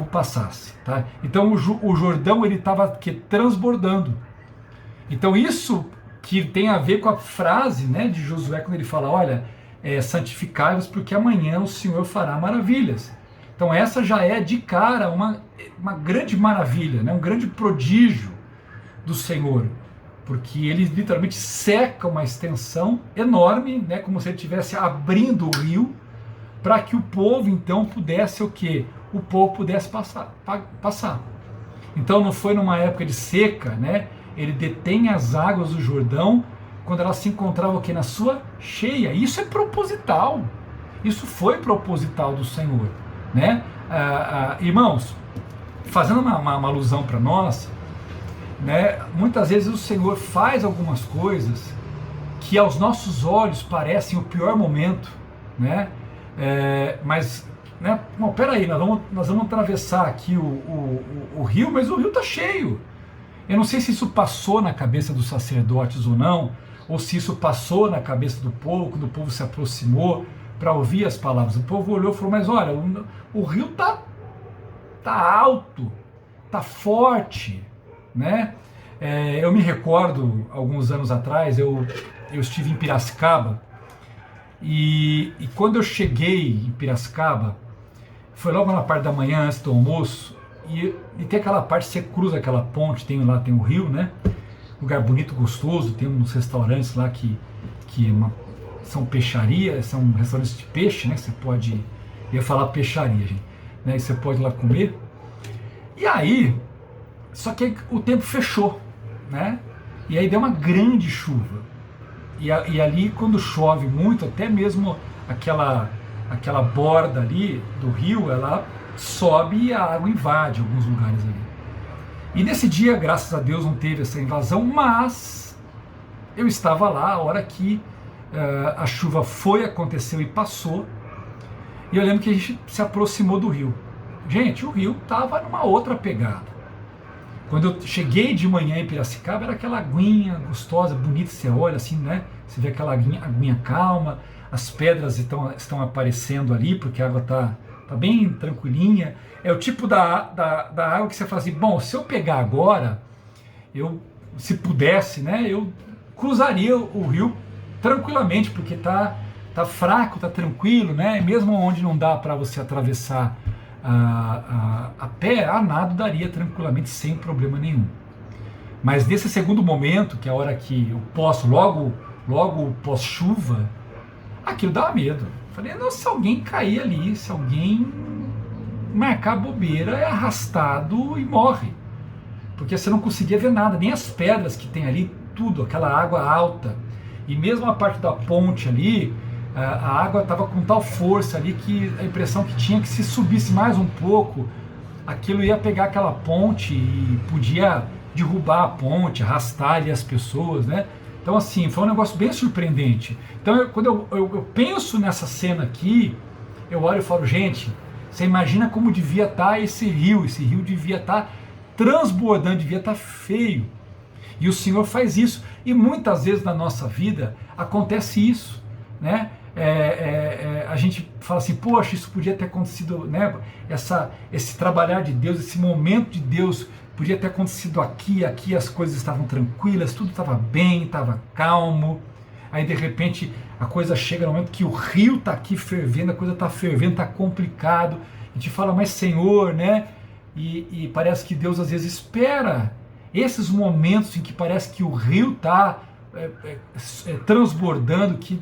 passasse, tá? Então o Jordão ele estava transbordando. Então isso que tem a ver com a frase, né, de Josué quando ele fala, olha, santificai-vos porque amanhã o Senhor fará maravilhas. Então essa já é de cara uma grande maravilha, né, um grande prodígio do Senhor, porque ele literalmente seca uma extensão enorme, né, como se ele estivesse abrindo o rio, para que o povo então pudesse o quê? O povo pudesse passar. Então não foi numa época de seca, né? Ele detém as águas do Jordão quando elas se encontravam aqui na sua cheia. Isso é proposital. Isso foi proposital do Senhor, né? Irmãos, fazendo uma alusão para nós, né? Muitas vezes o Senhor faz algumas coisas que aos nossos olhos parecem o pior momento, né? Mas, né? Bom, peraí, nós vamos atravessar aqui o rio, mas o rio está cheio. Eu não sei se isso passou na cabeça dos sacerdotes ou não, ou se isso passou na cabeça do povo, quando o povo se aproximou para ouvir as palavras. O povo olhou e falou, mas olha, o rio tá alto, tá forte, né? Eu me recordo, alguns anos atrás, eu estive em Piracicaba, e quando eu cheguei em Piracicaba, foi logo na parte da manhã, antes do almoço, e tem aquela parte, você cruza aquela ponte, tem o rio, né? Lugar bonito, gostoso, tem uns restaurantes lá que são peixarias, são restaurantes de peixe, né? Você pode, eu ia falar peixaria, gente, né? E você pode ir lá comer. E aí, só que o tempo fechou, né? E aí deu uma grande chuva. E ali, quando chove muito, até mesmo aquela borda ali do rio, ela sobe e a água invade alguns lugares ali. E nesse dia, graças a Deus, não teve essa invasão, mas eu estava lá a hora que a chuva aconteceu e passou, e eu lembro que a gente se aproximou do rio. Gente, o rio estava numa outra pegada. Quando eu cheguei de manhã em Piracicaba, era aquela aguinha gostosa, bonita, você olha assim, né? Você vê aquela aguinha calma, as pedras estão aparecendo ali, porque a água está bem tranquilinha. É o tipo da água que você fala assim, bom, se eu pegar agora, se pudesse, né, eu cruzaria o rio tranquilamente, porque tá fraco, tá tranquilo, né? Mesmo onde não dá para você atravessar a pé, a nado daria tranquilamente, sem problema nenhum. Mas nesse segundo momento, que é a hora que eu posso, logo pós-chuva, aquilo dá medo. Falei, não, se alguém cair ali, se alguém marcar bobeira, é arrastado e morre. Porque você não conseguia ver nada, nem as pedras que tem ali, tudo, aquela água alta. E mesmo a parte da ponte ali, a água estava com tal força ali que a impressão que tinha que se subisse mais um pouco, aquilo ia pegar aquela ponte e podia derrubar a ponte, arrastar ali as pessoas, né? Então assim, foi um negócio bem surpreendente. Então quando eu penso nessa cena aqui, eu olho e falo, gente, você imagina como devia estar esse rio devia estar transbordando, devia estar feio. E o Senhor faz isso, e muitas vezes na nossa vida acontece isso, né? a gente fala assim, poxa, isso podia ter acontecido, né? Esse trabalhar de Deus, esse momento de Deus podia ter acontecido aqui as coisas estavam tranquilas, tudo estava bem, estava calmo. Aí de repente a coisa chega no momento que o rio está aqui fervendo, a coisa está fervendo, está complicado. A gente fala, mas Senhor, né? E parece que Deus às vezes espera esses momentos em que parece que o rio está transbordando, que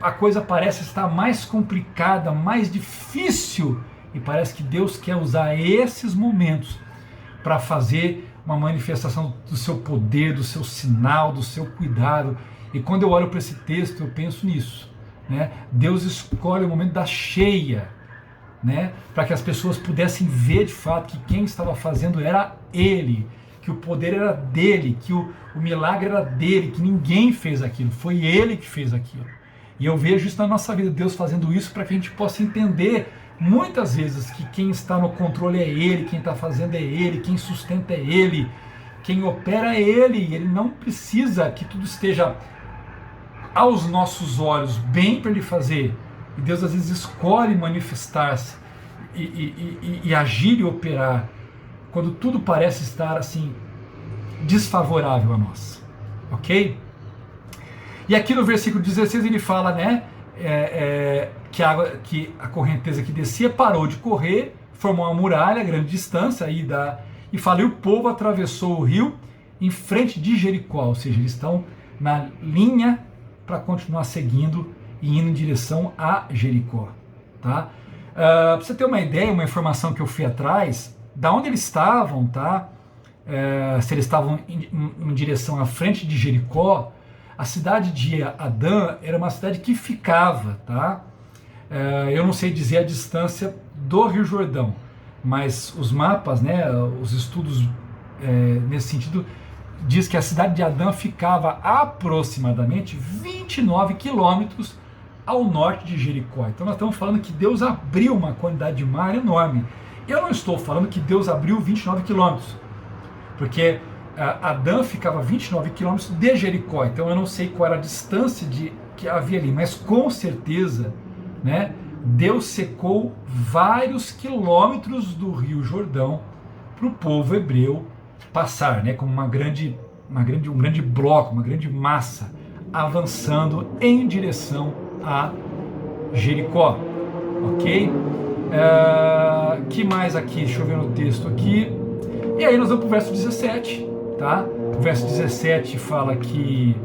a coisa parece estar mais complicada, mais difícil, e parece que Deus quer usar esses momentos para fazer uma manifestação do seu poder, do seu sinal, do seu cuidado. E quando eu olho para esse texto, eu penso nisso, né? Deus escolhe o momento da cheia, né? Para que as pessoas pudessem ver de fato que quem estava fazendo era Ele, que o poder era dele, que o milagre era dele, que ninguém fez aquilo, foi Ele que fez aquilo. E eu vejo isso na nossa vida, Deus fazendo isso para que a gente possa entender muitas vezes que quem está no controle é Ele, quem está fazendo é Ele, quem sustenta é Ele, quem opera é Ele, e Ele não precisa que tudo esteja aos nossos olhos bem para Ele fazer. E Deus às vezes escolhe manifestar-se e agir e operar quando tudo parece estar assim desfavorável a nós, ok? E aqui no versículo 16 ele fala, né, que a correnteza que descia parou de correr, formou uma muralha a grande distância, e fala, e o povo atravessou o rio em frente de Jericó, ou seja, eles estão na linha para continuar seguindo e indo em direção a Jericó, tá? Para você ter uma ideia, uma informação que eu fui atrás, da onde eles estavam, tá? Se eles estavam em direção à frente de Jericó, a cidade de Adã era uma cidade que ficava, tá? Eu não sei dizer a distância do Rio Jordão, mas os mapas, né, os estudos nesse sentido, diz que a cidade de Adã ficava aproximadamente 29 quilômetros ao norte de Jericó. Então nós estamos falando que Deus abriu uma quantidade de mar enorme. Eu não estou falando que Deus abriu 29 quilômetros, porque Adã ficava 29 quilômetros de Jericó, então eu não sei qual era a distância que havia ali, mas com certeza, né, Deus secou vários quilômetros do Rio Jordão para o povo hebreu passar, né, como um grande bloco, uma grande massa, avançando em direção a Jericó, ok? Que mais aqui? Deixa eu ver no texto aqui. E aí nós vamos para o verso 17, tá? O verso 17 fala que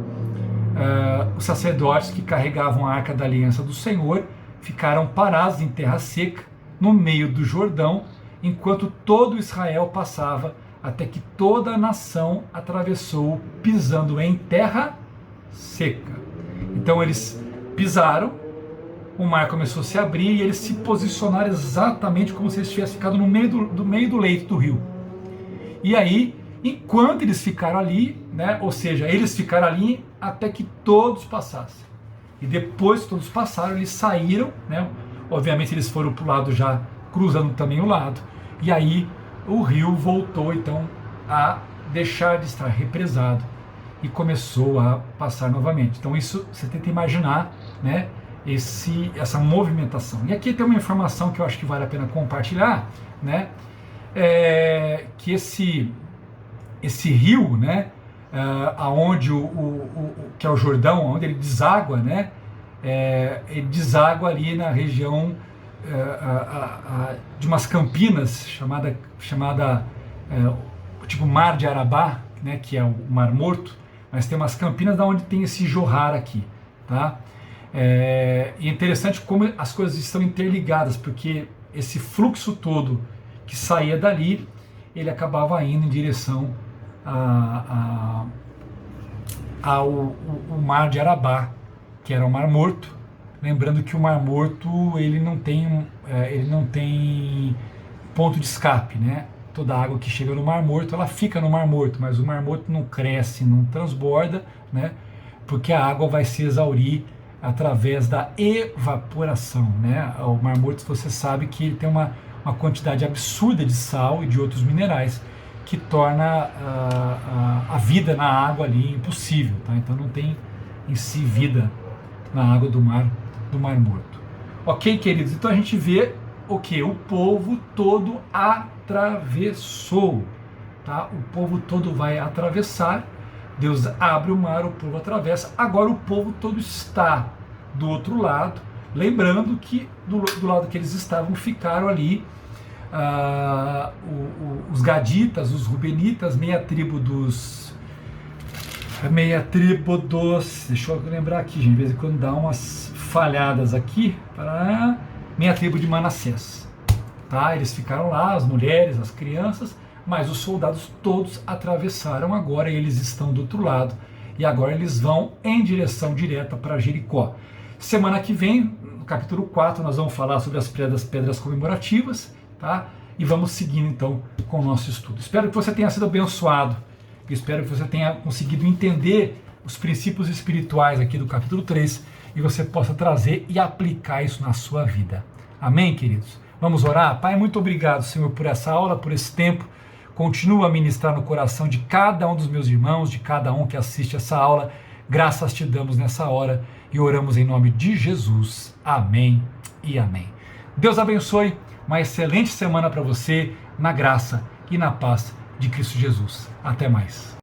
os sacerdotes que carregavam a arca da aliança do Senhor ficaram parados em terra seca, no meio do Jordão, enquanto todo Israel passava, até que toda a nação atravessou, pisando em terra seca. Então eles pisaram, o mar começou a se abrir e eles se posicionaram exatamente como se eles tivessem ficado no meio do leito do rio. E aí, enquanto eles ficaram ali, né, ou seja, eles ficaram ali até que todos passassem. E depois que todos passaram, eles saíram, né, obviamente eles foram para o lado já, cruzando também o lado, e aí o rio voltou então a deixar de estar represado e começou a passar novamente. Então isso você tenta imaginar, né, essa movimentação. E aqui tem uma informação que eu acho que vale a pena compartilhar, né, que esse rio, né, aonde que é o Jordão, onde ele deságua, né, ele deságua ali na região de umas campinas chamada tipo Mar de Arabá, né, que é o Mar Morto, mas tem umas campinas da onde tem esse jorrar aqui, tá? E é interessante como as coisas estão interligadas, porque esse fluxo todo que saía dali, ele acabava indo em direção ao Mar de Arabá, que era o Mar Morto. Lembrando que o Mar Morto ele não tem ponto de escape, né? Toda a água que chega no Mar Morto, ela fica no Mar Morto, mas o Mar Morto não cresce, não transborda, né? Porque a água vai se exaurir através da evaporação, né? O Mar Morto, você sabe que ele tem uma quantidade absurda de sal e de outros minerais que torna a vida na água ali impossível, tá? Então não tem em si vida na água do Mar do Mar Morto. Ok, queridos? Então a gente vê o que? O povo todo atravessou. Tá? O povo todo vai atravessar, Deus abre o mar, o povo atravessa, agora o povo todo está do outro lado, lembrando que do lado que eles estavam ficaram ali os gaditas, os rubenitas, meia tribo dos, deixa eu lembrar aqui, gente, de vez em quando dá umas falhadas aqui, meia tribo de Manassés, tá? Eles ficaram lá, as mulheres, as crianças, mas os soldados todos atravessaram agora e eles estão do outro lado. E agora eles vão em direção direta para Jericó. Semana que vem, no capítulo 4, nós vamos falar sobre as pedras comemorativas, tá? E vamos seguindo então com o nosso estudo. Espero que você tenha sido abençoado. Espero que você tenha conseguido entender os princípios espirituais aqui do capítulo 3 e você possa trazer e aplicar isso na sua vida. Amém, queridos? Vamos orar? Pai, muito obrigado, Senhor, por essa aula, por esse tempo. Continua a ministrar no coração de cada um dos meus irmãos, de cada um que assiste essa aula. Graças te damos nessa hora e oramos em nome de Jesus. Amém e amém. Deus abençoe. Uma excelente semana para você, na graça e na paz de Cristo Jesus. Até mais.